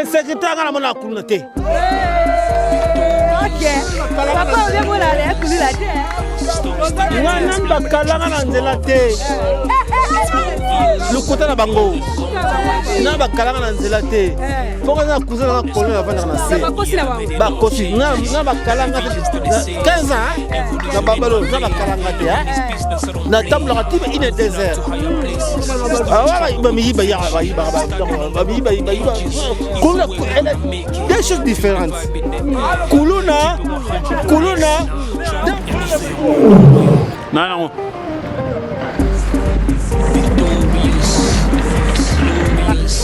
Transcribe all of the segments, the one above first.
insécurité ngana mona kuluna te. OK. Papa on est bon là kulula te. Wana bakalanga na nzela te. Lokota na bango. Na bakalanga na nzela te. Poko na kuzana na kolona vanda na se. Ba kosi na bakalanga 15 ans na babalo na bakalanga te na table la tibe in désert. Ah ouais ba mi ba ya ba mi ba kuluna des choses différentes. Kuluna non.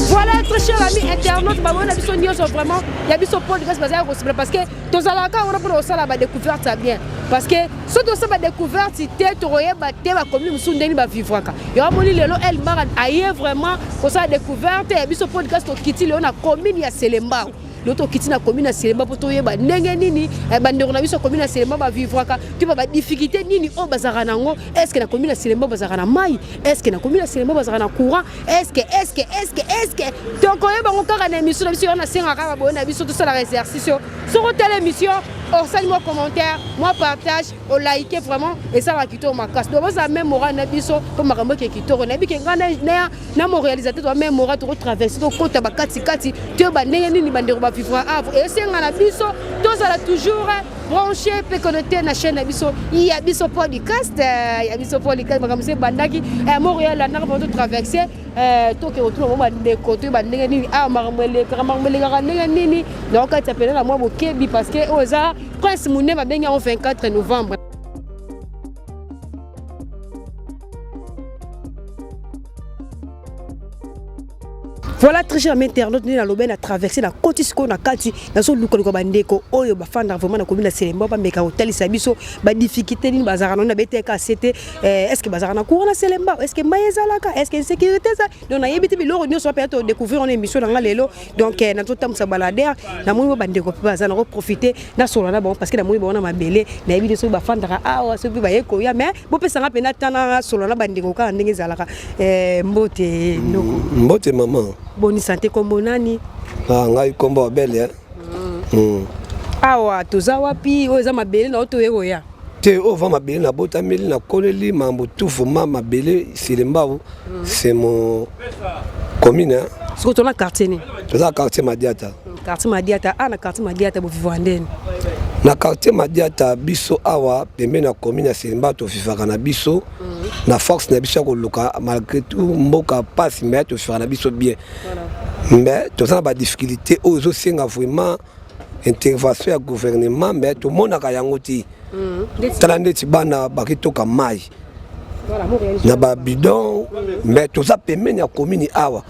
Voilà, très chers amis internautes, on a vu son news vraiment, il y a vu son podcast parce que tous à la on a pour ça la découverte ça bien parce que ce que ça va découverte c'était toyer battre va comme nous ndeni ba vivre ka. Il y a moni lelo elle m'a ailleurs vraiment pour ça découverte, il y a vu son podcast au Kiti on a commune ya Selemba. L'autre qui na commune à Selemba pour toyer ba ndenge nini bandeko na biso commune à Selemba ba vivre ka tu ba difficulté nini o bazara nango est-ce que na commune à Selemba bazara na mai est-ce que na commune à Selemba bazara na courant est-ce que donc on ba ngokaka na émission na biso on a senga ka ba na biso tout ça la exercice sur telle émission on send moi commentaire moi partage on like vraiment et ça va quitter ma casse donc ça même mora na biso pour makambo ke kitoro na biki ngana na mon réalisateur toi même mora to traverser to kota ba kati tu ba ndenge nini bandeko ba vivre avant et c'est ngana biso tous ça toujours branché peut connecter na chaîne na biso il y a biso podcast makambo se bandaki Montréal na ba to traverser to ke retour mo bandeko to ba ndenge nini makambo le ndenge nini donc tu appelles la moi bokebi parce que oza Prince Moune va bien en 24 novembre. Voilà très cher internaute ni na loben a traversé la côte isko na kati na so luko ko bandeko oyo ba fanda vraiment na commune Selemba ba meka hotel sabiso ba difficulté ni bazara na beteka c'était est-ce que bazara na courant na Selemba est-ce que mayezalaka est-ce que insécurité ça donc na yebiti bi loro nyo so peut découvrir en émission na lelo donc na to tam sa balader na mo bandeko bazana ko profiter na solo na bon parce que na mo bona mabele na yebiti so ba fanda so bi ba yeko ya mais bo pesa nga pena tana solo na bandeko ka ndenge zalaka mbote ndoko mbote maman. Boni santé kombo nani? Ngai kombo belle Awa toza wapi oza mabele na oto yego ya. Te o va mabele na bota meli na koleli mambo tout mabele Selemba c'est mon commune. Est-ce que tu as quartier ni? Toza quartier Madiata. Quartier Madiata na quartier Madiata bo vivre ndeni. Na quartier Madiata biso awa pembe na commune ya Selemba to vivaka na biso. Na force na biso ko luka malgré tout mboka passe mais to faire na biso bien. Mais tout ça ba difficulté ozo senga vraiment intervention ya gouvernement mais tout monde a yango ti. Talande ti bana bakitoka mai. Na ba bidon mais tout ça pembe na commune awa.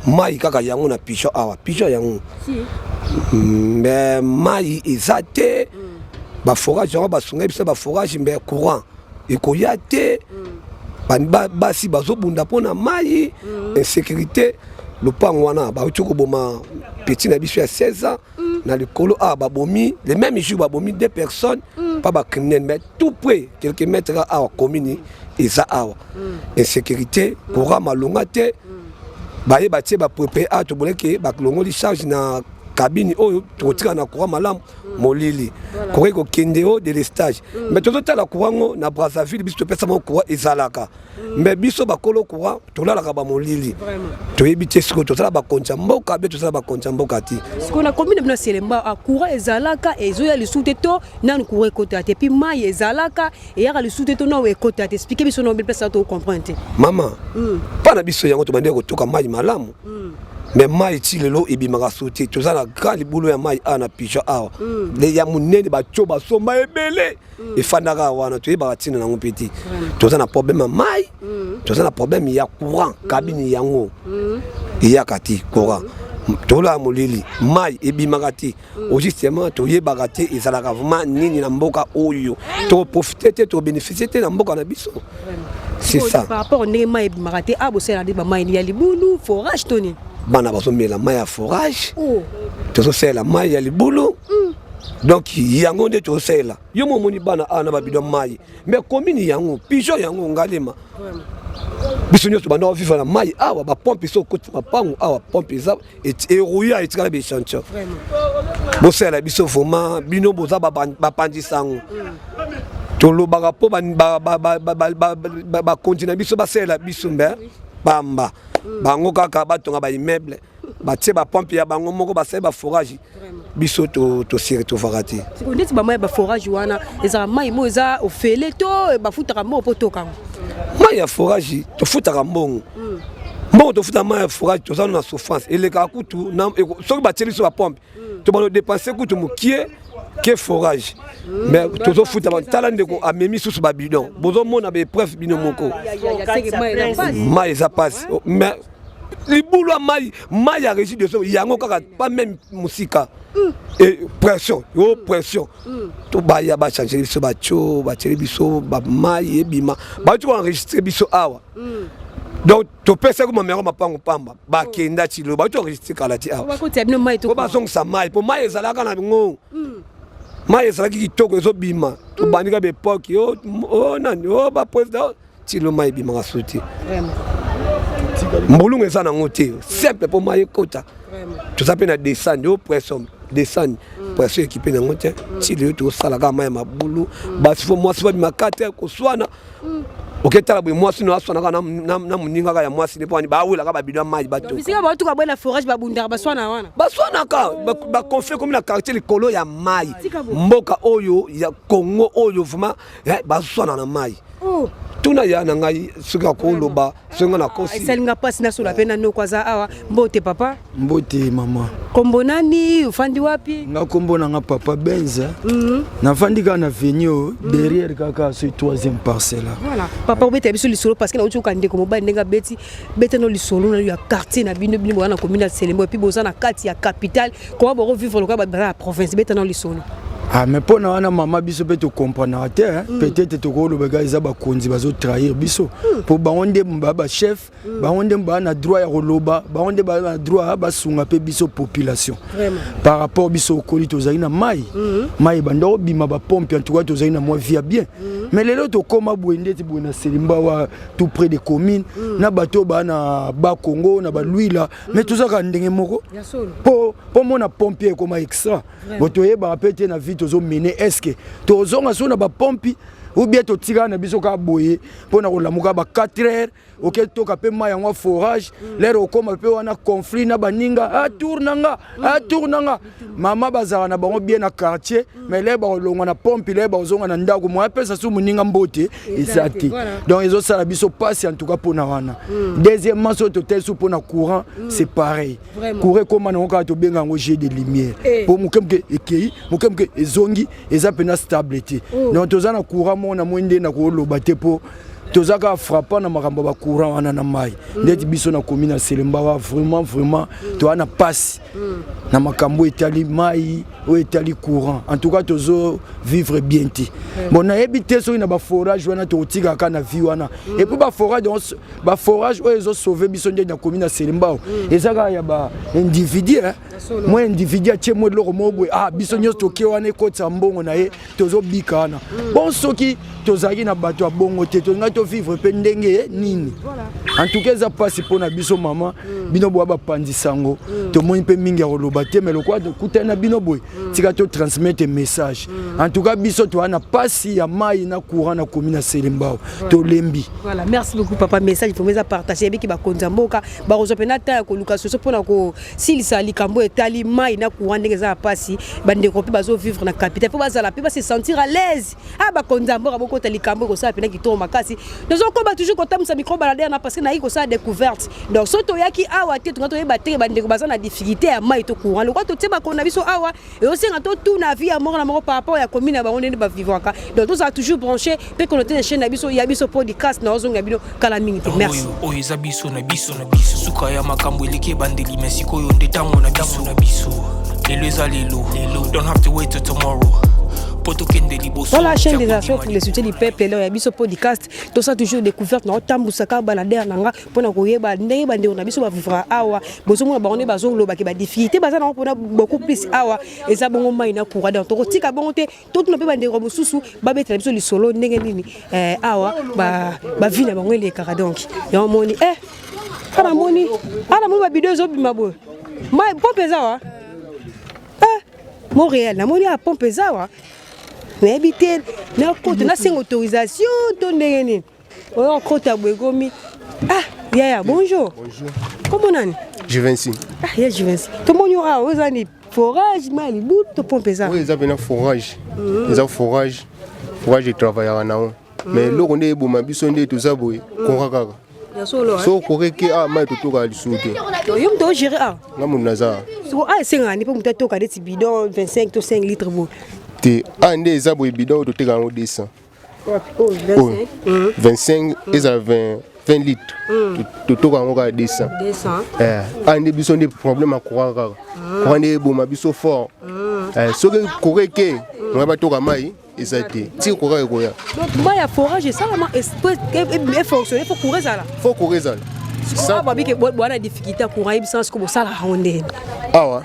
Mai kaka yango na picho awa. Picho yango. Mais mai ezate ba forage ba sunga biso ba forage mais courant. Ekoyate basi bazobunda pona mai insécurité le pangwana ba utiko boma petit na biso ya 16 ans na likolo babomi les mêmes jours babomi deux personnes pas ba criminel mais tout près quelques mètres à commune eza awa insécurité pour malonga te ba yebati ba préparer to boleke ba longo li charge na cabine oyo totika na courant malam molili ko kendeo de l'estage mais tout la courant na Brazzaville biso pesa mo courant ezalaka mais biso bakolo courant tolalaka ba molili to yebite siko to sala ba koncha mboka be to sala ba koncha mboka ti siko na commune na Selemba a courant ezalaka ezoya li souteto nan courant côté te puis mai ezalaka e ya li souteto no e côté te expliquer biso no pesa to comprendre maman pas na biso yango to bande ko toka mai malamu mais mai ti lelo ebimaka sauté toza na grand libulu ya mai ana picha awa le ya munene ba choba somba ebele efandaka wana to yeba tina na ngopeti toza na problème mai toza na problème ya courant cabine yango ya kati courant tola molili mai ebimaka ti justement to yeba te ezalaka vraiment nini na mboka oyo to profiter te to bénéficier te na mboka na biso c'est ça par rapport au mai ebimaka te abosela de ba mai ya libulu forage toni bana bazomela mai ya forage tozosela mai ya libulu donc yango nde tozosela yo momoni bana ana babidon mai mais commune yango pigeon yango ngalema biso nyonso banda vivre na mai awa bapompe so okoti mapango awa pompe eza erouya etikala bechantion bosala biso vraiment bino boza bapandisango tolobaka mpo bakonti na biso basalela biso mbe pamba bango kaka batonga baimmeuble batie bapompe ya bango moko basali baforage biso tosiri tovaka te ndeti bamai baforage wana ezala mai mo eza ofele to bafutaka mbongo mpo tokango mai ya forage tofutaka mbongo mbongo tofuta mai ya forage toza na souffrance elekaka kutu soki batie biso bapompe tobano dépense kutu mokie ke forage mais tozofuta tala ndeko amemi susu babidon bozomona baépreuve bino moko mai eza pasi mais libulu ya mai ya régie de so yango kaka pas même musika et pression to baya bachange biso bacho batieli biso bamai ebima bati koenregistre biso awa donc topesa ko mamero mapango pamba bakenda tilo bati enregistre kala ti awa ko bazongisa mai po mai ezalaka na ngo mai ezalaki kitoko ezobima tobandika bepoke nani bapresident tilo mai ebimaka suti mbulungu eza nango te simple mpo mai ekota toza mpe na descendre pression équipé nango te tili oyo tosalaka mai ya mabulu basifo mwasi babimaka te koswana oketala boye mwasi no aswanaka na moninga kaka ya mwasi ne mpo bawelaka babidwa mai bisika batuka boye na forage babundaka baswana wana baswanaka baconfie komi na quartier likolo ya mai mboka oyo ya Congo oyo vraiment baswana na mai tuna ya na ngai soki akoloba songa na kosi esalinga mpasi nasola mpe nani okwaza awa mbote papa mbote mama kombo nani ofandi wapi nga kombo nanga papa Benza nafandi kaka na venio derrière kaka so 3e parcelle voilà papa obeta biso lisolo parce que na utuka ndeko mobali ndenga beta no lisolo na ya quartier na bino bwana commune ya Selembo puis boza na kati ya capitale comment bo vivre loka ba province beta no lisolo mais pour na mama biso pe to comprendre te peut-être to ko lobeka eza ba konzi bazo trahir biso pour baonde ba chef baonde ba na droit ya roloba baonde ba na droit ba sunga pe biso population vraiment par rapport biso okoli to zali na mai bando bima ba pompe en tout cas to zali na moi via bien mais lelo to koma bwende ti bwena Selimba wa tout près des communes na bato ba na ba Congo na ba Luila mais tout ça ka ndenge moko pour mona pompier comme extra boto yeba pété na vie tozo mener est-ce tozonga sona ba pompi ou bien to tika na biso ka boye pona ko lamuka ba 4 heures OK toka pe mai yango forage lero okoma pe wana conflit na baninga tournanga mama bazara na bango bien na quartier mais leba olonga na pompi leba ozonga na ndako mo apesa su muninga mbote ezati donc ezo sala biso passe en tout cas pona wana deuxièmement so to tel su pona courant c'est pareil courant comme na ka to benga ngo jet de lumière pour mukemke ekei mukemke ezongi eza pena stabilité donc tozana courant mona mwende na ko loba te po tozaka frappant na makambo ba courant wana na mai ndeti biso na commune ya Selemba vraiment to ana passe na makambo etali mai o etali courant en tout cas tozo vivre bien ti bon na ebité so ina ba forage wana to tika ka na vie wana et puis ba forage o ezo sauver biso ndeti na commune ya Selemba ezaka ya ba individu moi individu tie mo loko mobwe biso nyo toke wana ekota mbongo na ye tozo bikana bon soki tozaki na bato ya bongo te to ngato vivre pe ndenge nini en tout cas ça passe pour na biso mama bino bo ba pandisango to moni pe mingi ya roloba te mais le quoi de kutana bino boy tika to transmettre message en tout cas biso to ana pasi ya mai na courant na commune ya Selemba to lembi voilà merci beaucoup papa message faut meza partager biki ba konzamboka ba rozopena ta ko luka soso pona ko silisa likambo etali mai na courant ndenge za pasi bande ko pe bazo vivre na capitale faut bazala pe ba se sentir à l'aise ba konzamboka boko tali likambo ko sa pena kitoma makasi nous on combat toujours quand ça micro balader na parce que na iko sa découverte donc soto yaki awa te to yeba te bande ko bazana difficulté ya mai to courant le quoi to teba ko na biso awa et aussi ngato tout na vie ya mort na mort par rapport ya commune ya bango ndeni ba vivre ka donc tout ça toujours branché pe ko noter chaîne na biso ya biso podcast na ozonga bino kala mingi te merci za biso na biso suka ya makambo eleke bandeli merci koyo ndetango na biso lelo eza lelo don't have to wait till tomorrow Voilà, chaîne des actions pour le soutien du peuple. Là, il y a ce podcast. Tout ça toujours découverte. On tambu saka balader nanga. Pour na koye ba ndenge bande on a biso ba vivre awa. Bozo mo ba on est bazo lo ba ke ba difficulté. Baza na on a beaucoup plus awa. Et ça bongo mai na courant. Donc to tika bongote. Tout no pe bande robo susu. Ba betre biso li solo ndenge nini. Awa ba vie na bango les kara donc. Ya moni ana moni ba bidon zo bima bo. Mai pompe zawa. Montréal na moni a pompe zawa. Mais habiter, na côté na sans autorisation, ton ndenge. On côté Bwegomi. Ah, Yaya, bonjour. Bonjour. Comment on est? Jivency. Ah, Yaya Jivency. Tout le monde aura osé forage, mais il bout de pompe ça. Oui, ils avaient un forage. Ils ont forage. Forage et travaillent en mais là on est bon, ma biso ndé tout ça boy. Koraka. So koreke mai tout ka lisuté. Yom to gérer ah. Na munaza. So c'est ngani pour mutato ka des bidon 25 to 5 litres bo. Te ande za boy bidon to teka en 200. Oh, 25. 25 et ça 20 litres. Tout ka 200. 200. Ande biso ndé problème à koraka. Ko ande bon ma biso fort. So que koreke, on va to ka mai. Exactement. Si courir quoi. Donc moi il forage ça est fonctionner faut courir ça là. Faut courir ça. Ça va bien que bon la difficulté à courir il sens comme ça la ronde. Ah ouais.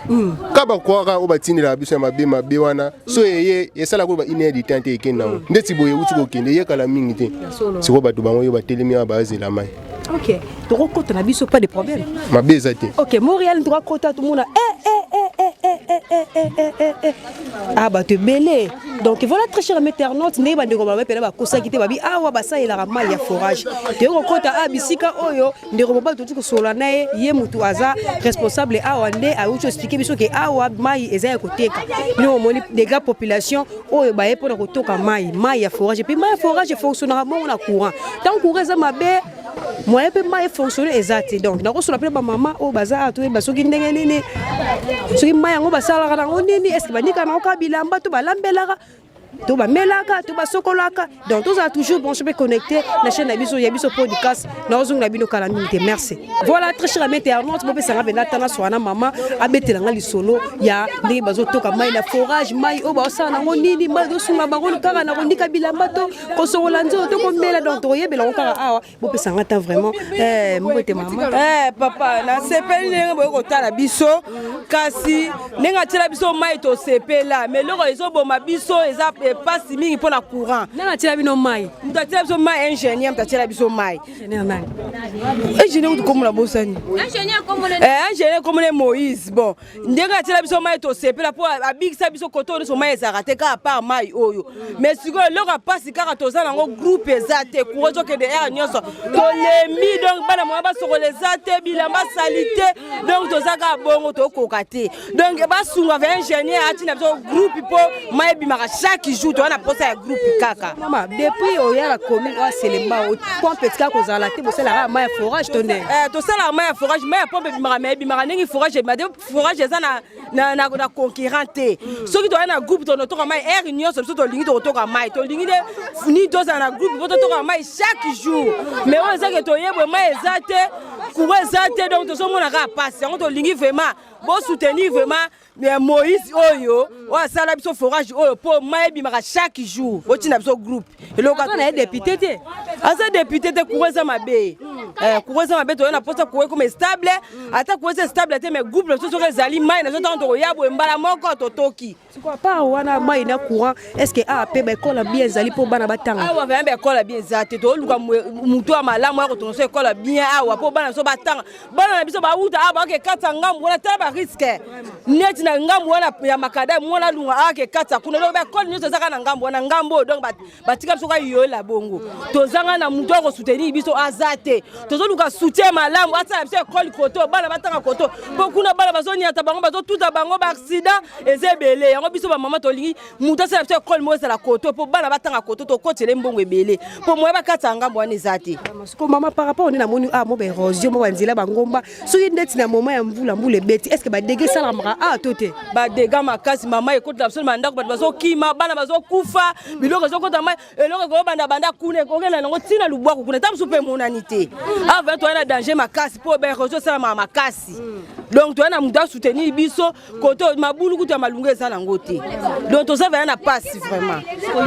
Kaba kwara obatini la biso mabe wana. So yeye yesala ko ba inédité ante ekena. Ndeti boye uti ko kende ye kala mingi te. Si ko batu bango yo batelemi ba bazela mai. OK. Tu rencontres na biso pas de problème. Mabe ezate. OK, Montréal droit côté tout monde. Ah bah te belé. Donc voilà très cher internaute ne ba ndeko ba pela ba kosa kité ba bi awa ba sa ila mai ya forage. Te rencontre abisika oyo ndeko ba tout ko sola na ye mutu aza responsable awa nde a ucho expliquer biso ke awa mai eza ya koteka. Nous moni des gars population oyo ba ye pona kotoka mai ya forage. Puis mai ya forage fonctionnera bon na courant. Tant courant za mabe moi je peux pas fonctionner exact donc na ko sola pe ba maman o baza to ba soki ndenge nini soki mai ngo basala kana nini est-ce que banika na ko bilamba to balambelaka to ba melaka to ba sokolaka donc tous a toujours bon je peux connecter la chaîne Abiso Yabiso podcast na ozung na bino kala minute merci voilà très cher internaute bope sanga bena tana swana mama abetela nga lisolo ya ndenge bazo toka mai na forage mai o ba osala ngo nini mai do sunga bango kaka na kondika bilamba to ko sokola nzo to ko mela donc to yebela ngo kaka awa bope sanga ta vraiment mbote mama papa na sepeli ndenge boye kotala biso kasi ndenge tela biso mai to sepela mais loko ezo boma biso eza passe mingi pour la courant. Nana tira bino mai. Mtatira biso mai ingénieur mtatira biso mai. Ingénieur nani? Ingénieur comme la bosani. Ingénieur comme le ingénieur comme le Moïse. Bon, ndenge tira biso mai to sepela pour abikisa biso koto so mai ezarate ka part mai oyo. Mais siko loko passe kaka to za nango groupe ezate kuozo ke de air nyonso. To lemi donc bana mo ba soko les ate bilamba salité donc to za ka bongo to kokate. Donc ba sunga ve ingénieur ati na biso groupe po mai bimaka chaque jour tu as la poste à groupe kaka maman depuis au ya la commune wa Selemba au point petit ka kozala te bosala la mai forage tonne to sala mai forage mai pompe bimara ngi forage ma de forage eza na concurrente soki to na groupe to to mai air union so to lingi to mai to lingi de ni to na groupe to mai chaque jour mais on sait que to yebwe mai ezate courant ezate donc to so mona ka passe on to lingi vraiment bon soutenir vraiment mais Moïse oyo o sala biso forage oyo po mai bimaka chaque jour otina biso groupe eloko na député te asa député te kuweza mabe kuweza mabe to na poste kuwe comme stable ata kuweza stable te mais groupe le so ezali mai na so to yabo mbala moko to toki quoi pas wana mai na courant est-ce que AP ba école bien ezali po bana batanga awa ba école bien zate to luka mutu amalamu ya ko to so école bien awa po bana so batanga bana na biso ba uta aba ke katanga mbona te ba risque net na ngambo wana ya makada mwana lunga ake kata kuna lo ba kol nyoso zaka na ngambo wana ngambo donc batika biso ka yola bongo tozanga na mutu ko soutenir biso azate tozo luka soutien malamu ata biso école koto bana batanga koto po kuna bana bazonia ta bango bazo tuta bango ba accident ezebele yango biso ba mama tolingi mutu asa biso école moza la koto po bana batanga koto to kotele mbongo ebele po moya bakata ngambo wana ezate ko mama par rapport on na moni mo ba érosion mo banzela bangomba soki ndeti na moment ya mvula mbule beti est-ce que ba dégué sala mara tote ba dégâts makasi mama ekoti absolument ndako bato bazokima bana bazokufa biloko ezokota mai eloko ko banda kune kokena nango tina lubwako kuna tamsu pe monani te avant to na danger makasi po ba érosion sala makasi donc to na muda soutenir biso koto mabulu kutu ya malunga ezala ngo bango te donc toza va na passe vraiment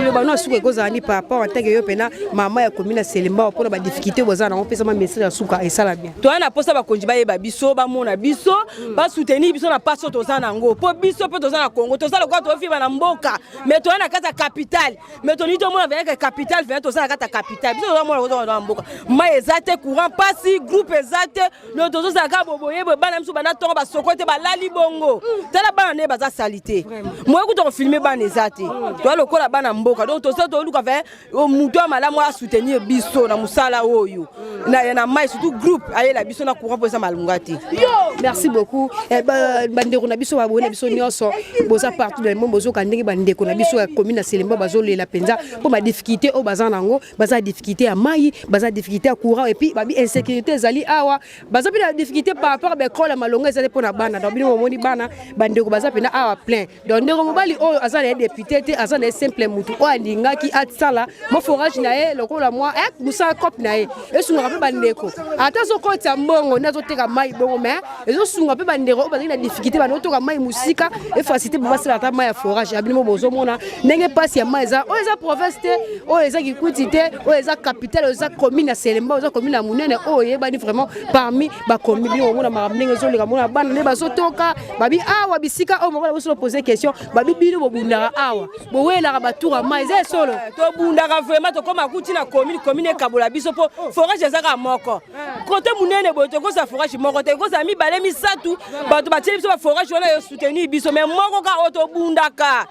le bano suka koza ni papa en tant que yo pena mama ya commune Selemba pour ba difficulté boza na on pesa ma message ya suka et ça la bien to na posa ba konji ba yeba biso ba mona biso ba soutenir biso na passe toza na ngo po biso po toza na Congo toza lokwa to fi ba na mboka mais to na kata capitale mais to ni to mona avec capitale vient toza na kata capitale biso toza mona ko na mboka ma ezate courant passe groupe ezate no tozo za ka boboye bana mso bana to ba sokote ba lali bongo tala bana ne baza salité moi ko to filmer bana ezate to lokola bana mboka donc toza to luka fait muto malamu a soutenir biso na musala oyo na mai surtout groupe aye la biso na courant pour ça malungati. Merci beaucoup. Bandeko na biso ba bona biso nyonso boza partout dans le monde bozo kandenge bandeko na biso ya commune Selemba bazo lela penza pour ba difficulté au bazan nango baza difficulté à mai baza difficulté à courant et puis babi insécurité zali awa baza bi la difficulté par rapport ba école malonga ezali pour na bana donc bino moni bana bandeko baza pena awa plein donc ndeko mobali o azali député te azali simple mutu o andinga ki atsala mo forage na ye lokola moi musa cop na ye esunga pe bandeko ata zo ko tsa mbongo na zo teka mai bongo mais ezo sunga pe bandeko o bazali na difficulté bana to ka mai musika e facilité ba basala ta mai ya forage abino bozo mona ndenge passe ya mai za o eza province te o eza kikuti te o eza capitale o eza commune ya Selemba o eza commune ya munene o yebani vraiment parmi ba commune bino mona makamnenge zo leka mona bana ne bazo toka babi awa bisika o moko boso poser question babi bino bobundaka awa bo wela ba tour mai za solo to bundaka vraiment to koma kuti na commune kabola biso po forage ezaka moko côté munene bo to ko sa forage moko te ko sa mi balé mi satu bato ba biso ba forage wana yo soutenir biso mais moko ka auto bundaka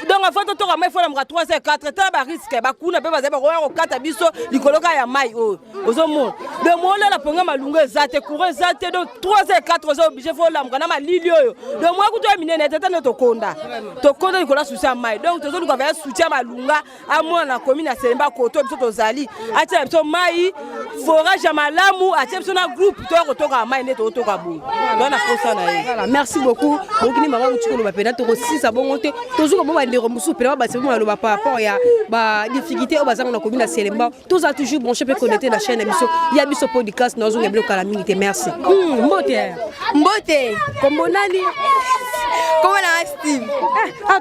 donc afa to ka mai fona mga 3 4 ta ba risque ba kuna pe ba za ba ko kata biso likoloka ya mai o ozo mo de mo la ponga malungu ezate courant ezate donc 3 4 zo obligé fo la mkana malili oyo de mo ku to minene tata no to konda likola soucia mai donc to zo ko va soucia malunga a mo na commune ya Selemba koto biso to zali atia biso mai forage ya malamu atia biso na groupe to ko ka mai ne to ka bu dona kosa na ye. Voilà, merci beaucoup. Okini mama mutiko lo bapena to sisa bongo te tozuka bo bandeko musu pena ba sebo lo ba par rapport ya ba difficulté o bazanga na commune ya Selemba tous a toujours branché pe connecter la chaîne biso ya biso podcast na zunga bilo kala mingi te merci. Mbote kombo nani comment na Steve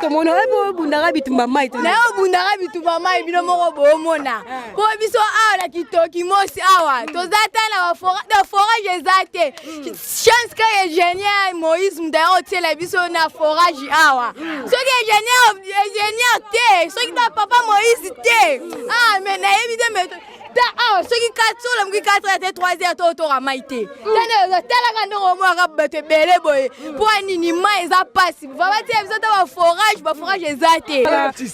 to mono ebo bundara bitumba mai to na bundara bitumba mai bino moko bo mona po biso awa la kitoki mosi awa to zata na forage ezate chance que ingénieur Moïse Mdao tela biso na forage awa soki ingénieur te soki ta papa Moïse te mais na évidemment ta soki 4 mki 4 te 3 to ramaite tana tala kando mo ka bete bele boy pour nini mai za passe va bati biso ta forage ezate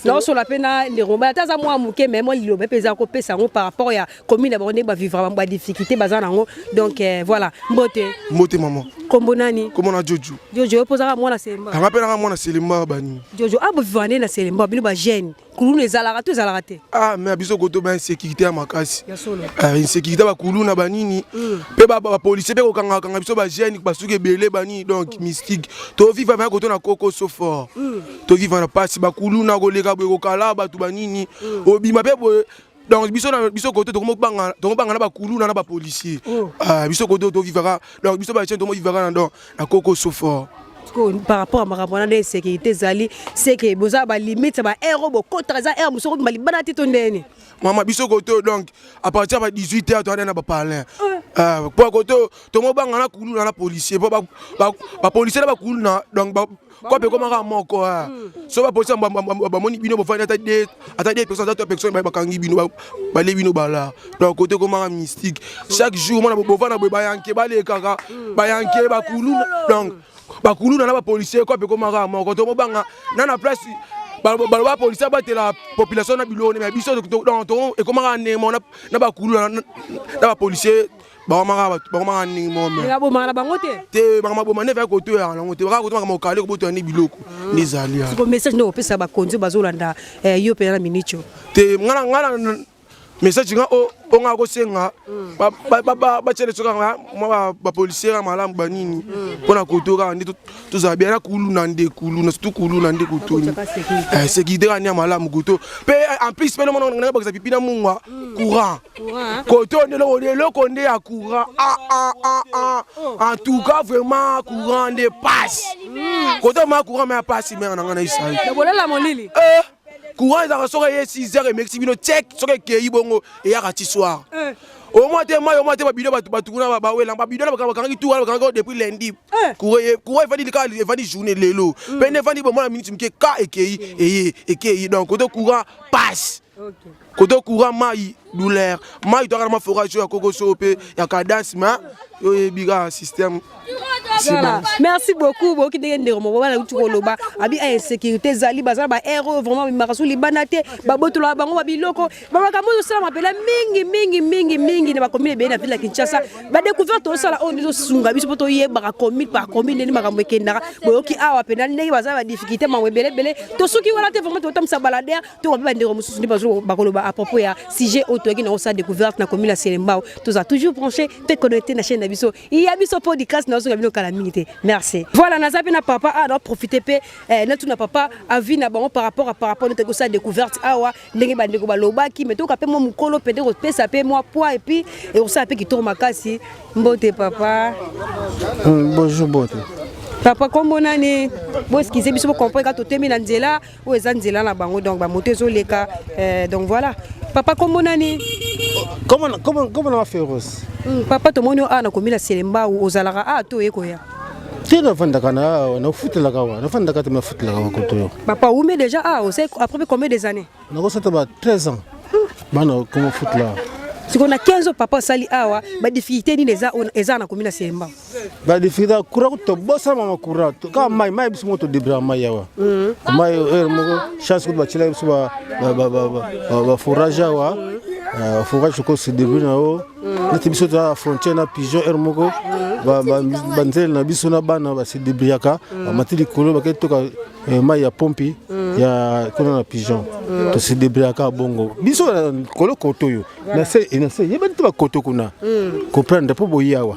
non sur la pena les romba ta za moi muke mais moi lilo be pesa ko pesa ngo par rapport ya commune ba on ba vivre ba difficulté bazana ngo donc voilà mbote maman kombo nani kombo na Jojo posaka mwana Selemba ngapela mwana Selemba bani Jojo abo vivane na Selemba bino ba jeune kuluna ezalaka to ezalaka te mais biso koto ba insécurité ya makasi insécurité ba kuluna banini pe ba policier pe ko kanga biso ba jeune ba suke belé bani donc mystique to vivre ba koto na koko so fort to vivre na passe ba kuluna ko leka ko kala ba tu banini obima pe donc biso koto to banga na ba kuluna na ba policier biso koto to vivra donc biso ba jeune to mo vivra na koko so fort par rapport à Marabona de sécurité zali c'est que boza ba limite ba aéro bo contre za air musoko ba libana tito ndeni maman biso koto donc à partir de 18h to na ba parler pour koto to mo banga na kuluna na policier ba policier na ba kuluna donc quoi peut comment moko so ba policier ba moni bino bo fa ata des personnes ba kangi bino ba le bino bala donc côté comment mystique chaque jour moi bo fa na ba yanke ba le kaka ba yanke ba kuluna donc bakulu na ba policier ko pe ko mara moko to mobanga na na place ba policier ba te la population na bilone mais biso donc e ko mara ne mo na bakulu na ba policier ba mara ne mo mais ba mara bango te ba bo mane fa ko to ya ngo te ba ko to ma kale ko boto ni biloko ni zalia ko message no pesa ba konzo bazolanda yo pe na minicho te ngana mais ça tu on a kosenga ba tshele soka moi ba policier malamu banini pona kotoka ndi tous bien na kulu na ndekulu na surtout kulu na ndekutuni sécurité ya malamu kuto pe en plus pe no mona ba pipi na mungwa courant koto le konde ya courant en tout cas vraiment courant de passe koto ma courant mais passe mais on a isa bolela molili courant za soka ye 6h et maxi bino check soka ke ibongo et ya kati soir au moins ba bidon batu kuna ba wela ba bidon ba kangi tout ba depuis lundi courant il va dire journée lelo pe ne va dire bon moi minute mke ka ekei donc koto courant passe koto courant mai douleur mai to ma forage ya koko sope ya cadence ma yo biga système. Voilà. Merci beaucoup. Beaucoup de gens ont dit abi insécurité zali bazar ba héros vraiment marasu libanate ba botula bango ba biloko ba kamo sala mapela mingi ne ba commune be na ville ya Kinshasa ba découvert to sala on zo sunga biso poto ye ba commune par commune ni makambo ekendaka boyoki awa pena ndenge bazar ba difficulté mango belé to soki wala te vraiment to tamsa balader to ba ndeko mususu ni bazo ba koloba à propos ya sujet auto qui na sa découverte na commune la Selembao to za toujours branché te connecté na chaîne biso il y a biso podcast na zo bino kala mingi. Merci. Voilà, nazapi na papa a doit profiter pe na tout na papa a vu na bango par rapport notre ça découverte awa ndenge ba ndeko ba lobaki mais to ka pe mo mukolo pe de pesa pe moi poids et puis et on ça pe qui tourne makasi mbote papa. Bonjour mbote. Papa kombo nani bo skize biso comprendre ka to temi na nzela o eza nzela na bango donc ba moto zo leka donc voilà. Papa kombo nani comment on va faire Rose? Papa to monio ana komila Selembao ozalaka a to ekoya. Tena fanda kana na futela kawa na fanda kata na futela kawa koto. Papa où mais déjà après combien des années? Na ko sata ba 13 ans. Bana comment futela. Si on a 15 ans papa sali awa ba difficulté ni les eza na komila Selembao. Ba difficulté kura to bossa mama kura to ka mai biso moto debra mai yawa. Mai mo chance ko ba chila biso ba forage wa. Forage ko se début na o. Na tibiso ta frontière na pigeon moko ba nzela na biso na bana ba se debriaka matili kolo ba ketoka mai ya pompi ya kona na pigeon to se debriaka bongo biso kolo koto yo na se yeba to ba koto kuna comprendre po boyawa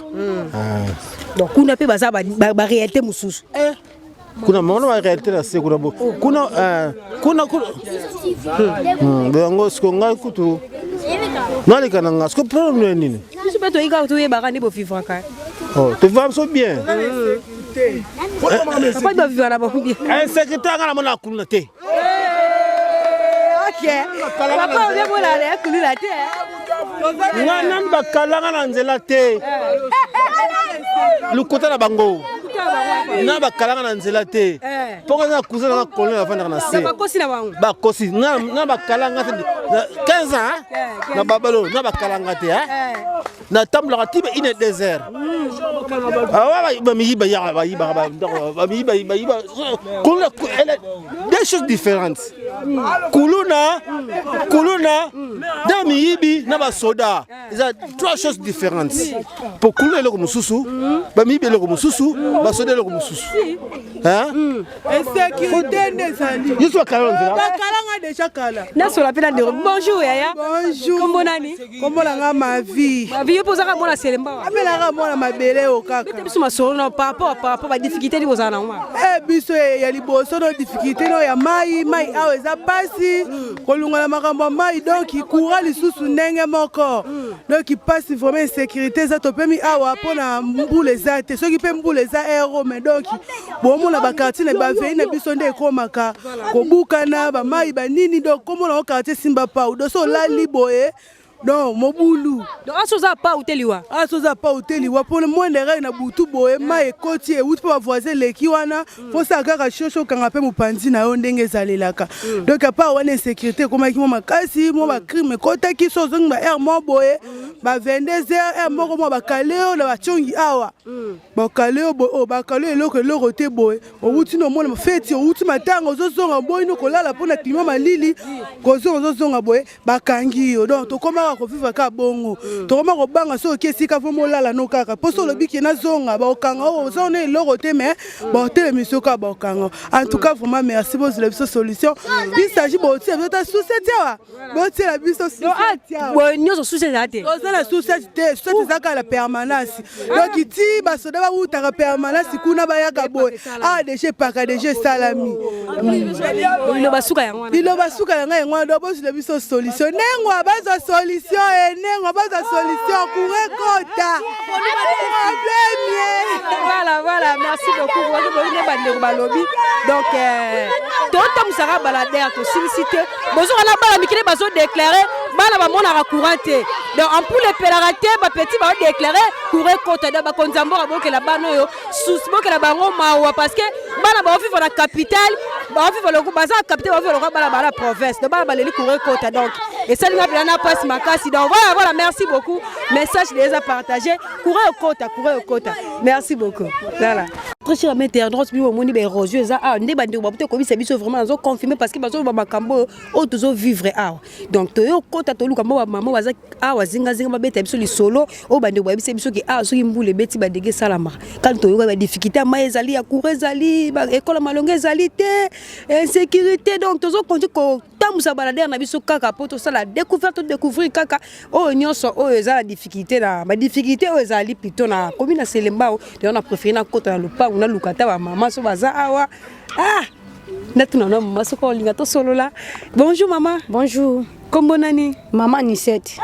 donc kuna pe baza ba réalité mususu kuna maona ba réalité na se kuna bo kuna bango skonga kutu nani kana ngasko problème nini biso beto ika to yeba ka ne bo vivre ka oh tu vas so bien papa doit vivre là-bas bien secrétaire ngala mona kuluna te OK papa on vient pour la kuluna te ngana bakalanga na nzela te lukota na bango na bakalanga na nzela te poko na kuzana na kolona na fanda na se bakosi na bango bakosi na bakalanga te 15 ans na babalo na bakalanga te na tambla tibe ine désert ba miyiba ya ba miyiba kuluna des choses différentes kuluna da miyibi na ba soda ça trois choses différentes pour kuluna le mususu ba miyibi le mususu ba soda le mususu insécurité ndezali yesu akalonza bakalanga déjà kala na sola pena de bonjour yaya bonjour kombo nani kombo nga ma vie yo posaka mona Selembao abelaka mona mabele o kaka biso masolo na par rapport ba difficulté ni bozana ngwa biso ya liboso no difficulté no ya mai awa eza pasi kolungola makambo mai donc courant lisusu ndenge moko donc pasi vraiment insécurité za topemi awa pona mbule za te soki pe mbule za héros mais donc bomona ba quartier na ba veille na biso nde ekomaka kobukana ba mai ba nini donc komona o quartier Simba pa do so la liboye donc mobulu donc asoza pa uteliwa pour le moins de na butu boye mai koti e utu pa voisin leki wana po sa kaka shosho kanga pe mupandi na yo ndenge zalelaka donc pa wana insécurité komaki mo makasi mo ba crime kota ki so zonga ba mo boye ba 22h moko mo ba kaleo na ba chongi awa ba kaleo bo ba kaleo eloko te boye o uti no mona feti o uti matango zo zonga boye no kolala pona klima malili ko zonga boye ba kangi yo donc to koma kaka kovivre kaka bongo tokoma kobanga so oki esika vo molala no kaka mpo so olobi ke nazonga baokanga oyo oza ona eloko te mais baotelemisi kaka baokanga en tout cas vraiment merci bozela biso solution bisagi botia biso ta sucette awa botiela biso nyonso sucette eza te oza na sucette te sucette eza kaka la permanence donc ti basoda bautaka permanence kuna bayaka boye awa deja epaka deja esalami liloba suka yango yango wana bozela biso solution nengwa bazwa solution nengwa bazwa solution kurekota voilà merci beaucoup balobi donc totamwisaka baladere tosilisi te bozoka na bala mikili bazodéclare bana bamonaka courant te donc en plus lepelaka te bapeti baodéclare courant ekota donc bakonzi ya mboka bokela bana oyo susi bokela bango mawa parce que bana baovivre na capitale baovivre loko baza na capitale baovivre loko bana bala province donc bana baleli courant ekota donc esalinga mpena na pasi makasi donc voilà merci beaucoup message déjà partagé courant ekota merci beaucoup voilà très cher ami internaute bi omoni ba érosion eza nde bandeko babuté komisa biso vraiment nazo confirmer parce que bazo ba makambo o tozo vivre donc toyo kota toluka mbo ba mama baza zinga babeta biso lisolo o bandeko babisa biso ki soki mbule beti ba dege salama quand toyo ba difficulté ma ezali ya cour ezali ba école malonga ezali te insécurité donc tozo continuer ko tamusa balader na biso kaka poto sala découvrir kaka o nyonso o ezala difficulté na ba difficulté o ezali plutôt na commune Selembao on a préféré na kota na lupa na lukata ba mama so baza awa natuna na mama so ko linga to solo la bonjour maman bonjour kombo nani mama Nisette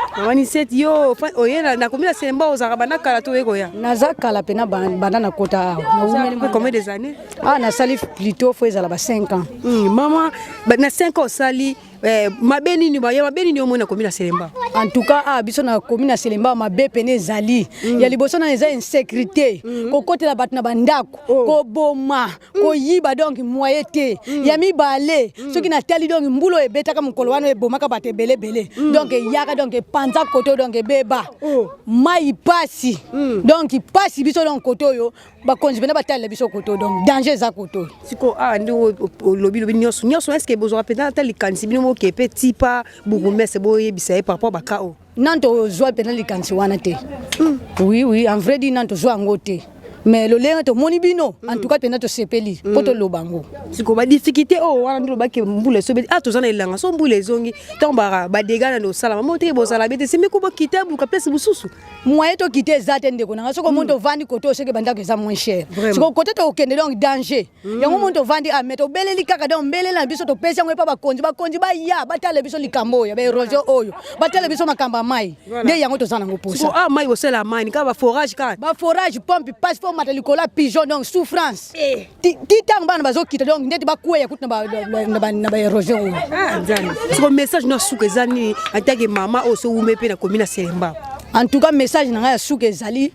yo oyena na commune Selembao za bana kala to ekoya naza kala pena bana na kota na umeli combien des années na salif plutôt faut ezala ba 5 ans maman na 5 ans sali mabeni ni omona commune Selembao en tout cas biso na commune Selembao mabe pene zali ya liboso na eza insécurité ko kotela bat na bandako ko boma ko yiba donc moyen te ya mibale soki na tali donc mbulo ebetaka mukolo wana ebomaka bate belé donc yaka donc panza koto donc beba mai pasi donc pasi biso donc koto yo bakonzi bena batala biso koto donc danger za koto siko ndi lobi nyonso est-ce que besoin peut-être tali kanisi bino ke petit pas bourgmestre boye bisaye par rapport bakao nanto zwa pena likanisi wana te oui en vrai dit nanto zwa ngote mais le lien to moni bino en tout cas pena to sepeli poto lobango siko ba difficulté wana ndo ba ke mbule so to zana elanga so mbule zongi tombara ba dégana no sala maman te bo sala bete simi ko bakita bu ka place bususu moyen to quitter zate ndeko na soko monto vandi koto seke bandako za moins cher siko kote to okende donc danger yango monto vandi meto beleli kaka donc belela biso to pesa ngwe pa bakonzi ba ya batale biso likambo ya ba erosion oyo batale biso makamba mai nde yango to zana ngoposa siko mai osela mai ka ba forage pompe passe matalikola pigeon donc souffrance titang bana bazokita donc ndeti bakweya kuti na ba erosion nzani siko message no sukezani atake mama oso umepe na commune Selembao en tout cas message na ya suke zali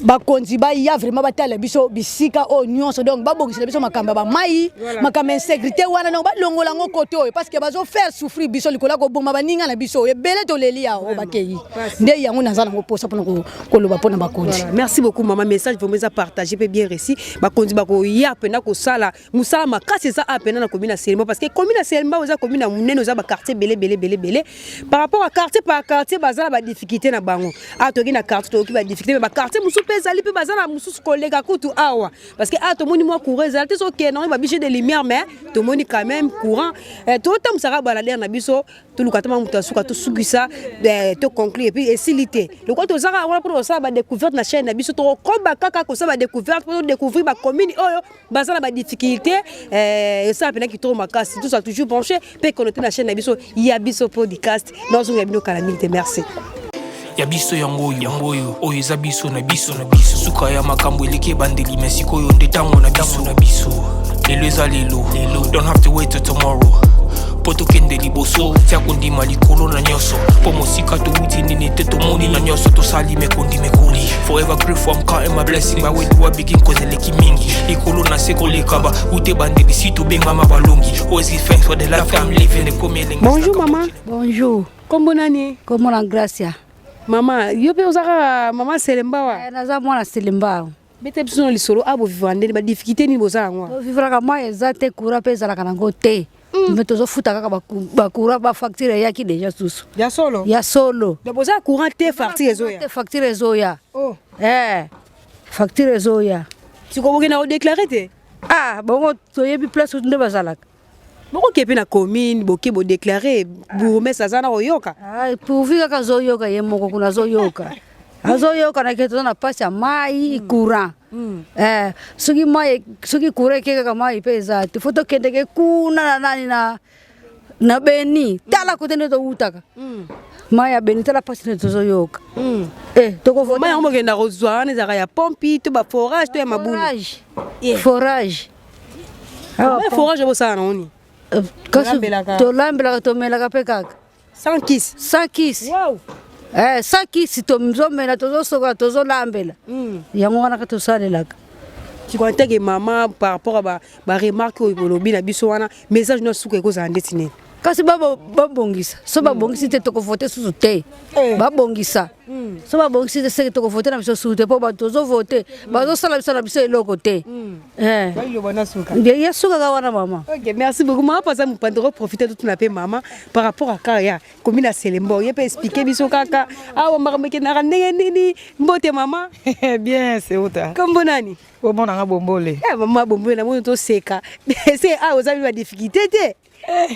bakonzi ba ya vraiment batala biso bisika o nyonso donc babongisa biso makamba ba mai makamba insécurité wana donc balongola ngo kote oyo parce que bazo faire souffrir biso likola ko bomba baninga na biso ebele to lelia o bakei nde yango nazana ngo posa pona ko loba pona bakonzi merci beaucoup maman message vraiment partager pe bien réussi bakonzi bako ya pena ko sala musala makasi za apena na commune Selembao parce que commune Selembao za commune munene za ba quartier belé par rapport à quartier par quartier bazala ba difficulté na bango toki na quartier toki ba difficulté mais ba quartier musu pe zali pe bazana musu koleka kutu awa parce que to moni moi courant zali so ke non ba biche de lumière mais to moni quand même courant to tam sara balader na biso to lukatama mutasuka to sugisa to conclure et puis facilité le quoi to sara on pour ça ba découverte na chaîne na biso to komba kaka ko ça ba découverte pour découvrir ba commune oyo bazana ba difficulté et ça pena ki to makasi tout ça toujours penché pe connecter na chaîne na biso ya biso podcast dans un gabino calamité merci ya biso yango oyo eza biso na biso suka ya makambo eleki bandeli mesiko yo nde tango na biso lelo eza lelo don't have to wait till tomorrow poto kende liboso tia kondima likolo na nyonso po mosika touti nini te tomoni na nyonso tosali mekoli forever grateful I'm counting my blessing my way to a begin cause eleki mingi likolo na seko lekaba ute bandeli si to bengama balongi always give thanks for the life I'm living the coming. Bonjour maman. Bonjour. Kombo nani? Kombo na Gracia. Mama, yo pe ozaka mama Selembao. Naza mwana Selembao. Bete biso lisolo abo vivande ba difficulté ni bozala ngwa. Vivra ka moi ezate kura pe zala kana ngote. mais tozo futa kaka ba courant ba facture ya ki déjà susu ya solo donc boza courant te facture ezoya facture ezoya sikoboki na odéclarer te bongo toyebi place nde bazalaka bokokepe na commune boke bodéclarer bourgmestre aza na koyoka pourvu kaka azoyoka ye moko kuna azoyoka na ke toza na pasi ya mai courant soki courant eke kaka mai mpe eza te fo tokendeke kuna na nani na beni tala kote nde towutaka mai ya beni tala pasi nde tozoyoka mai yango bokenda kozwa wana ezalaka ya pompi to baforage to ya mabulu forage forage bosala na oni tolambelaka tomelaka mpe kaka sans kisi sans kisi tozomela tozosokola tozolambela yango wana ka tosalelaka tikona teke mama par rapport a baremarke oyo bolobi na biso wana message no suka ekozala ndeti nini kasi babongisa so babongisi te tokovote susu te babongisa so babongisi te seke tokovote na biso susu te mpo bato tozovote bazosala biso na biso eloko te yasukaka wana mama. Merci beaucoup mama pasa mupandoro profiter tout na pe mama par rapport à kaya commune à Selembo ye peut expliquer biso kaka awa makameke na ndenge nini mbote mama bien c'est autre comme bonani bon na bombole mama bombole na moto seka c'est ozabi ba difficulté te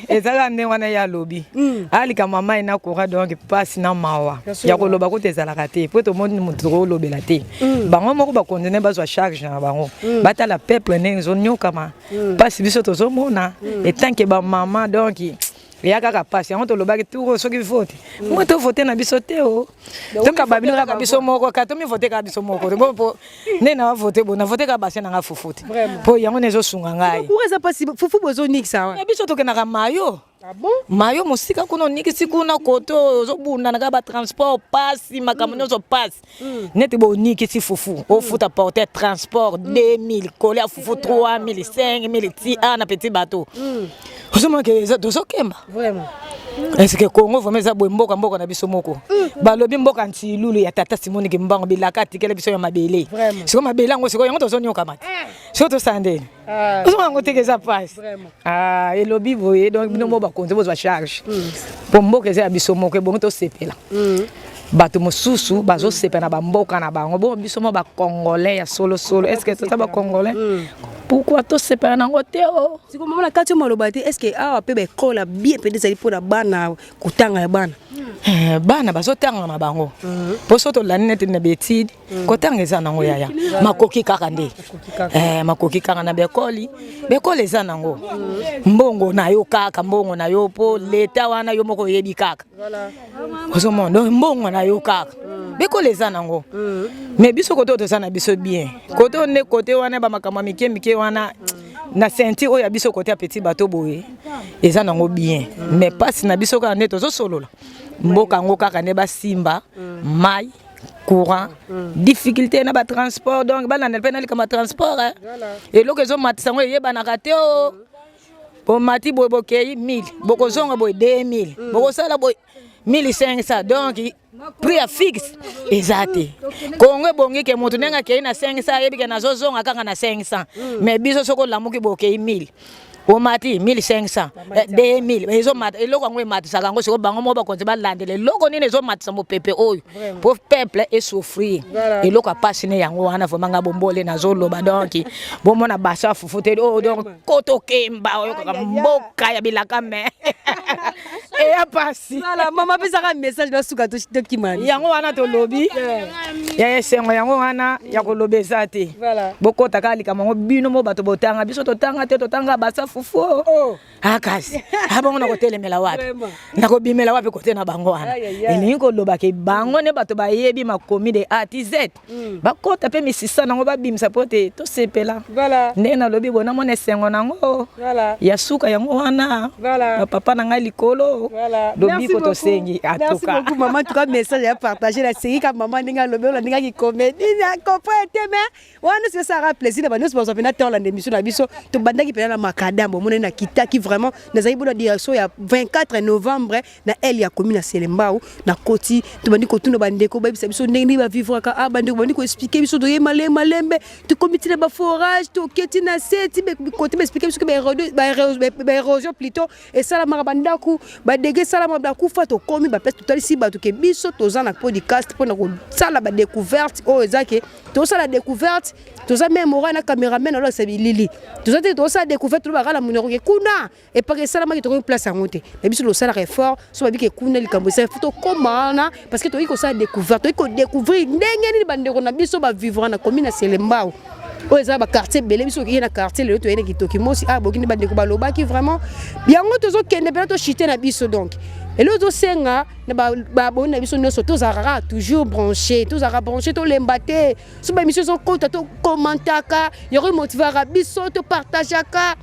ezala nde wana ya lobi alika mama ina kora donc pasi na mawa ya koloba ko tezalaka te po to moni mutu kolobela te bango moko ba condamner bazwa charge na bango batala peuple ne zonyoka ma pasi biso tozomona etanke ba mama donc ya kaka pasi yango tolobaki turo soki vote mo to vote na biso te o to ka babino kaka biso moko ka to mi vote ka biso moko bo ne na vote bo na vote ka basi na nga fufuti po yango nezo sunga ngai ko eza pasi fufu bozo nixa wa biso to kenaka mayo mayo musika kuno nikisi kuna koto zobunda na ba transport pasi makambo nyoso pasi neti bo nikisi fufu o futa porter transport 2000 coller à fufu 3000 5000 ti na petit bateau osoma ke za dozo kemba vraiment est-ce que Congo vraiment za bo mboka na biso moko balobi mboka ntilulu ya tata Simone ke mbango bilaka tikele biso ya mabele siko mabele ngo siko yango tozo nyoka mate siko to sande osoma ngo tekeza passe elobi boye donc bino mo ba konze bo charge po mboka za biso moko bongo to sepela bato mosusu bazo sepela ba mboka na bango bo biso mo ba congolais ya solo est-ce que ça ba congolais pourquoi to sepela nango te o siko mama na kati maloba te est-ce que awa pe be kola bien peut être pour la bana kutanga ya bana bana bazotanga na bango po soto la nete na betide kotanga eza nango yaya makoki kaka nde makoki kaka na bekoli eza nango mbongo na yo kaka mbongo na yo po leta wana yo moko yebi kaka ozomo donc mbongo na yo kaka bekoli eza nango mais biso koto to sana biso bien koto ne kote wana ba makamwa mike wana na senti oya biso kote ya petit bateau boye eza nango bien mais pasi na biso ka ne tozo solola mboka ngo kaka ne ba simba mai courant difficulté na ba transport donc ba na penali kama transport et loko zo matisa ngo yeba na kate o po mati boy bokei 1000 boko zonga boy 2000 boko sala boy 1500 donc prix fixe ezate Congo bongi ke moto nenga ke na 500 yebike na zozonga kanga na 500 mais biso soko lamuki bokei 1000 o mati 1500 2000 ezo mata eloko ngwe mata saka ngo siko bango mo ba konze ba landele loko nini ezo mata mo pepe oyo pour peuple et souffrir eloko passionné yango wana vraiment nga bombole na zoloba donc bomona basa fufute o donc koto kemba oyo ka mboka ya bilaka me et ya pasi voilà mama pesa ka message na suka to kimani yango wana to lobi ya esengo yango wana ya ko lobeza te bokota ka lika mango bino mo bato botanga biso totanga te totanga basa fufu akasi abongo na kotelemela wapi na ko bimela wapi kote na bango wana elingi ko loba ke bango ne bato bayebi makomi de A to Z bakota pe misisa nango babimisa pote to sepela nde na lobi bona mona esengo nango ya suka yango wana papa na ngai likolo Voilà. Merci beaucoup. Merci beaucoup, maman. En tout cas, message à partager. La série comme maman n'a lobé, on a qui comédie, n'a compris, mais on nous ça aura plaisir. Nous sommes en temps la émission la biso. Tu banda qui pena la macadam, mon na kita qui vraiment nous avons la direction il y a 24 novembre na elle ya commune à Selembao na Koti. Tu bandi ko tuno bande ko baby biso ndenge ba vivre ka ah bande ko bandi ko expliquer biso do malembe. Tu comité ba forage, tu keti na seti be côté expliquer biso que ba érosion plutôt et ça la marabanda ku ba dege sala mabla ku fa to komi ba pes tout ici ba to ke biso to za na podcast pour na ko sala ba découverte o ezake to sala découverte to za même ora na cameraman alors c'est Lili to za to sala découverte to ba la munero ke kuna et pas que sala ma to ko place à monter mais biso lo sala effort so ba bi ke kuna likambo c'est photo komana parce que to iko sala découverte to iko découvrir ndenge ni bandeko na biso ba vivre na commune Selembao o eza ba quartier belé biso ki na quartier le to ene ki toki mosi ah bokini bandeko baloba ki vraiment biango tozo kende pe to chiter na biso donc et l'autre senga na ba bona biso no soto zara toujours branché to lembate so ba mission so kota to commentaka yoro motivera biso to partagaka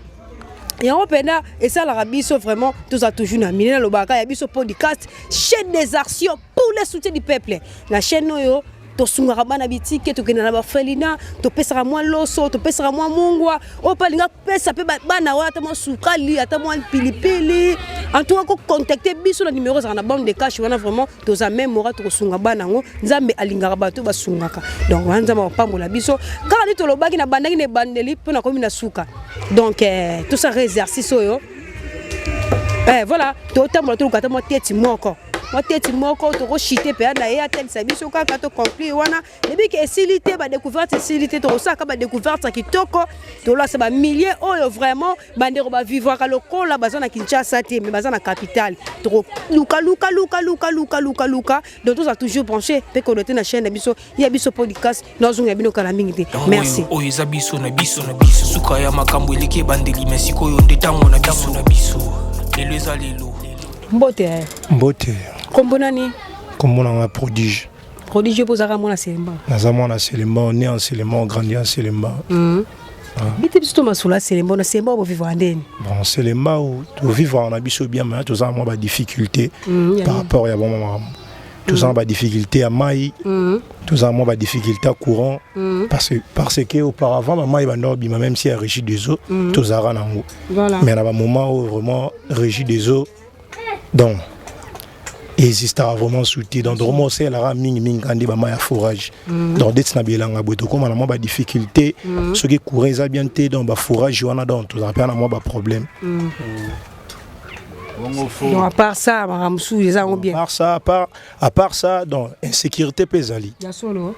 et on pena et ça la biso vraiment tous a toujours na minena lobaka ya biso podcast chaîne des actions pour le soutien du peuple la chaîne yo to sungara bana bitike to kena na ba felina to pesera moi loso to pesera moi mungwa o palinga pesa pe bana wa tamo sukali atamo pilipili en tout cas ko contacter biso na numéro za na bande de cash wana vraiment to za même mora to sunga bana ngo nzambe alingara bato basungaka donc wanza ma pambola biso quand ni to lobaki na bandaki ne bandeli pona komi na suka donc tout ça exercice yo voilà to tambola to kata mo teti moko teti moko to ko chiter pe na ya tel sabiso kaka to conclure wana debi ke silité ba découverte silité to saka ba découverte kitoko to la sa ba milliers oyo vraiment bandero ba vivre ka lokola bazana Kinshasa te mais bazana capitale to luka donc tout ça toujours branché pe connecter na chaîne biso ya biso podcast nozunga bino kala mingi te merci oyo za biso na biso suka ya makambo eleke bandeli merci koyo ndetango na biso lelo za lelo mbote kombo nani kombo na prodige pozaka mwana Selembao naza mwana Selembao né en Selembao grandi en Selembao bite biso masula Selembao na Selembao bo vivre ndeni bon Selembao to vivre na biso bien mais to za mo ba difficulté par rapport ya bon maman to za ba difficulté à mai to za mo ba difficulté à courant parce que auparavant maman il bando bima même si elle régie des eaux to za ranango mais na ba moment où vraiment régie des eaux donc existera vraiment soutien donc vraiment c'est la ming kandi ba maya forage donc dès na bilanga boto comme na mo ba difficulté ce qui courir ça bien té donc ba forage wana donc to za na mo ba problème donc à part ça maramsou les a bien à part ça donc insécurité pesali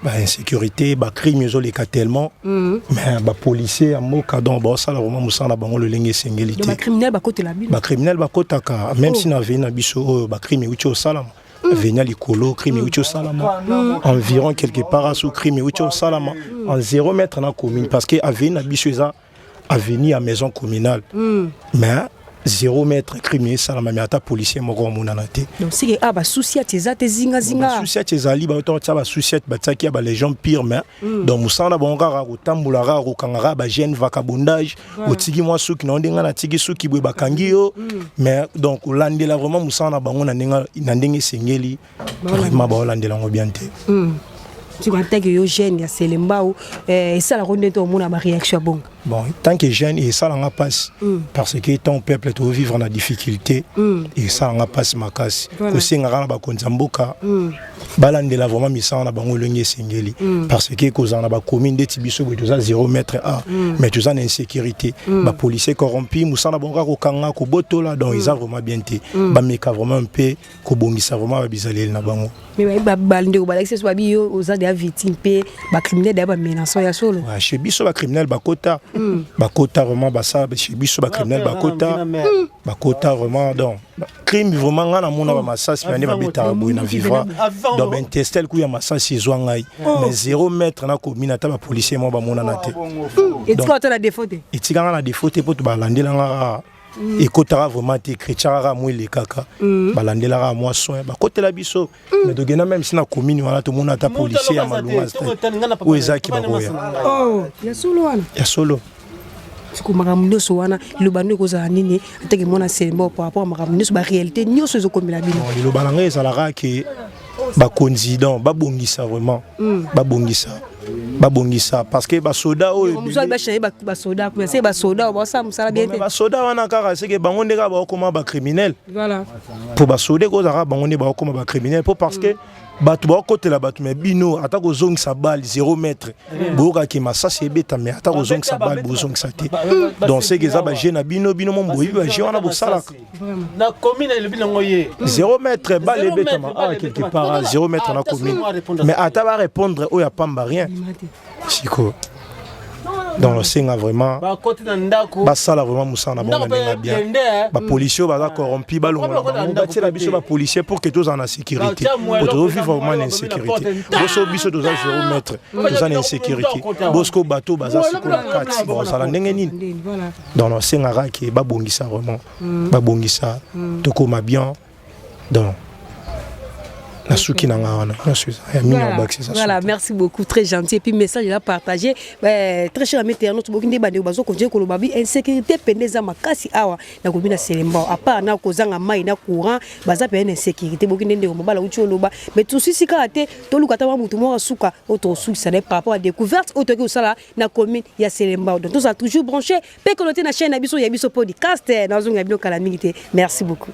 ba insécurité ba crime zo les tellement mais ba policier à moka donc ba ça vraiment musana bango le lenge sengelité ba criminel ba côté la bino ba criminel ba kotaka même si na vena biso ba crime uchi au salama vena likolo crime uchi au salama environ quelque part sous crime uchi au salama en 0 mètre na commune parce que avena biso eza avenir à maison communale mais 0 mètre crime ça la mamata policier moko monana te donc si ba souci tes zinga souci ezali ba to ba souci ba tsaki ba les gens pire mais donc musana bongara ko tambula ra ko kangara ba jeune vagabondage otiki moi souki na ndenga na tiki souki bwe bakangi yo mais donc landela vraiment musana bango na ndenge sengeli vraiment ba landela ngo bien te tu vois que yo jeune ya Selembao et ça la ronde to mona ma réaction bon tant que jeune et ça la passe parce que ton peuple to vivre na difficulté et ça la passe makasi ko singara ba konzamboka balandela vraiment misana bango longi singeli parce que kozana ba commune de tibiso bo toza 0 mètre a mais toza na insécurité ba policier corrompu musana bonga ko kanga ko botola donc ils ont vraiment bien té ba meka vraiment un peu ko bongisa vraiment ba bizaleli na bango mais ba balinde ko balexes ba bio aux a des victimes pe ba criminel da ba menaçant ya solo chez biso ba criminel ba kota vraiment ba ça chez biso ba criminel ba kota vraiment donc crime vraiment ngana mona ba masasi bande ba beta bo na vivre donc ben testel ku ya masasi zwangai mais 0 mètre na commune ata ba policier mo ba mona na te et tu as la défaut et tu as la défaut pour ba landela nga et kotara vraiment te chrétiara moi les kaka balandela ra moi soin ba kotela biso mais de gena même si na commune wala to mona ta policier ya malunga ou ezaki ba koya ya solo wana ya solo makambo nyonso wana liloba nde kozala nini ateke mwana Selemba par rapport à makambo nyonso ba réalité nyonso ezokomela bino liloba na ngai ezalaka ke bakonsident babongisa vraiment babongisa parce que basoda oyo basoda c'est basoda basa musala bien te basoda wana kaka c'est que bango ndeka ba okoma ba criminel voilà pour basoda ko zaka bango ndeka ba okoma ba criminel pour parce que batu ba okotela batu me bino atako zongisa balle 0 mètre boka ki masasi ebeta me atako zongisa balle bozongisa te donc c'est que ça ba jeune bino mon boyi ba jeune wana bosala na commune le bilongo ye 0 mètre balle ebeta ma quelque part 0 mètre na commune mais ata ba répondre o ya pamba rien Chico. Donc c'est vraiment ça là vraiment Moussa na bon bien ba policiers ba corrompu ba longola ba tela biso ba policiers pour que tous en a sécurité pour tous vivre vraiment en sécurité boso biso tous à 0 mètre tous en insécurité bosco bateau baza sikola 4 bon ça la ndenge nini donc c'est ngara qui ba bongisa vraiment ba bongisa to koma bien donc voilà, merci beaucoup, très gentil. Et puis, message là partagé. Très cher ami internaute, beaucoup de bandits bazo continuer ko lobabi insécurité pendeza makasi awa na komina Selemba. À part na kozanga mai na courant, baza pe insécurité beaucoup ndende ko bala uchi loba. Mais tout ceci kate to lukata wa mutu mo suka auto suki ça n'est par rapport à découverte auto ko sala na commune ya Selemba. Donc tous a toujours branché pe connecté na chaîne Abiso ya Biso podcast na zonga bino kala mingité. Merci beaucoup.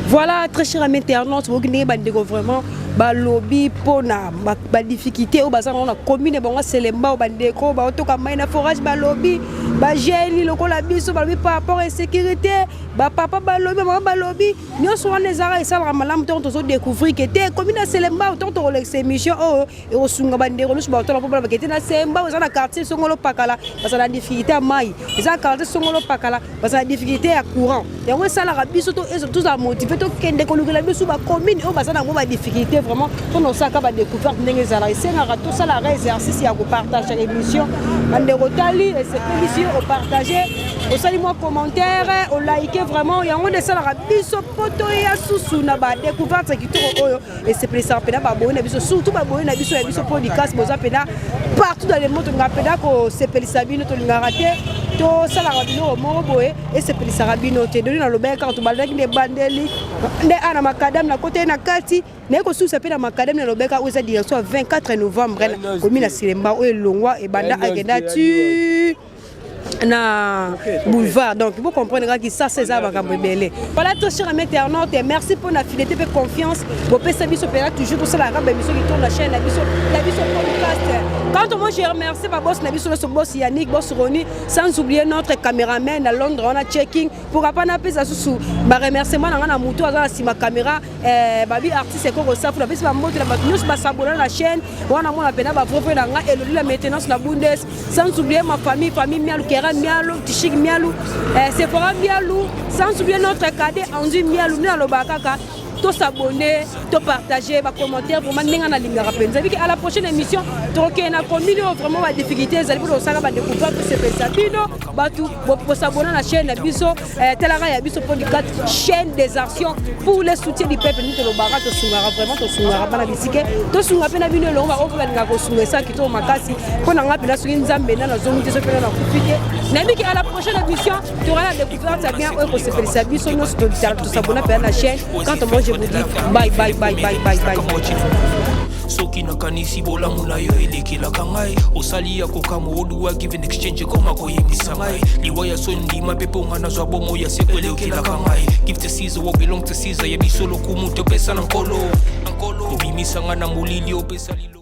Voilà, très cher ami internaute, vous avez vraiment ba lobby pona ba difficulté au bazar on a commune bonga Selemba bandeko ba otoka maina forage ba lobby ba geni lokola biso ba lobby par rapport à sécurité ba papa ba lobby nyonso wana ezara esala malamu to to découvrir que te commune Selemba to to lex émission oh et osunga bandeko lusu ba to la problème que te na Selemba za na quartier songolo pakala parce la difficulté mai za quartier songolo pakala parce la difficulté à courant et on sala ka biso to tous a motiver to kende ko lukela biso ba commune o bazana mo ba difficulté vraiment pour nos sacs à découverte ndenge zala isenga tout ça la exercice ya ko partager l'émission bande rotali et cette émission au partager au sali moi commentaire au liker vraiment ya on de ça la biso poto ya susu na ba découverte qui to oyo et c'est plaisir pena ba boye na biso surtout ba boye na biso ya biso podcast boza pena partout dans le monde nga pena ko c'est plaisir bino to linga raté to ça la bino mo boye et c'est plaisir bino te donner dans le bec quand to balaki des bandeli nde ana makadam na côté na kati Neko sous sapé na makadam na lobeka oza direction 24 novembre na commune Selemba o elongwa e banda agenda tu na boulevard. Donc vous comprenez que ça c'est ça va belé. Voilà tout cher ami internaute, merci pour la fidélité et confiance. Vous pouvez savoir toujours pour ça la rabe émission qui tourne la chaîne la biso podcast. Quand moi je remercie ma boss na biso le boss Yannick, boss Roni, sans oublier notre caméraman à Londres on a checking pour pas na pesa sous ba remerciement na moto à si ma caméra babi artiste ko ça pour la pesa moto la news ba s'abonner la chaîne. On a mon appena ba propre na et la maintenance la Bundes, sans oublier ma famille mialu Kera mialu Tishik mialu Sephora mialu, sans oublier notre cadet Andu mialu na lobakaka. To s'abonner, to partager, ba commentaire pour maintenant na linga rappel. Vous savez qu'à la prochaine émission, troquer na commune vraiment la difficulté, vous allez pour ça va découvrir que c'est Sabino, ba tout pour s'abonner à la chaîne Biso, Telara ya Biso podcast, chaîne des actions pour le soutien du peuple ni to lobaka to sungara vraiment to sungara bana bisike, to sunga pena bino lo ba opla nga ko sunga ça qui to makasi, ko na ngapela sungi nzambe na zongi te so pena na kupite. Nabi qu'à la prochaine émission, tu auras la découverte ça bien que c'est Sabino, nous to s'abonner à la chaîne quand on je vous dis bye bye bye bye bye bye. Soki na kanisi bolamu na yo elekela kangai osali ya kokamo oduwa give an exchange koma koyebisa ngai liwaya sondi mapepo ngana zwa bomo ya sekwelekela kangai give to Caesar what belong to Caesar ya bisolo kumuto pesa na nkolo obimisa ngana mulili opesa lilo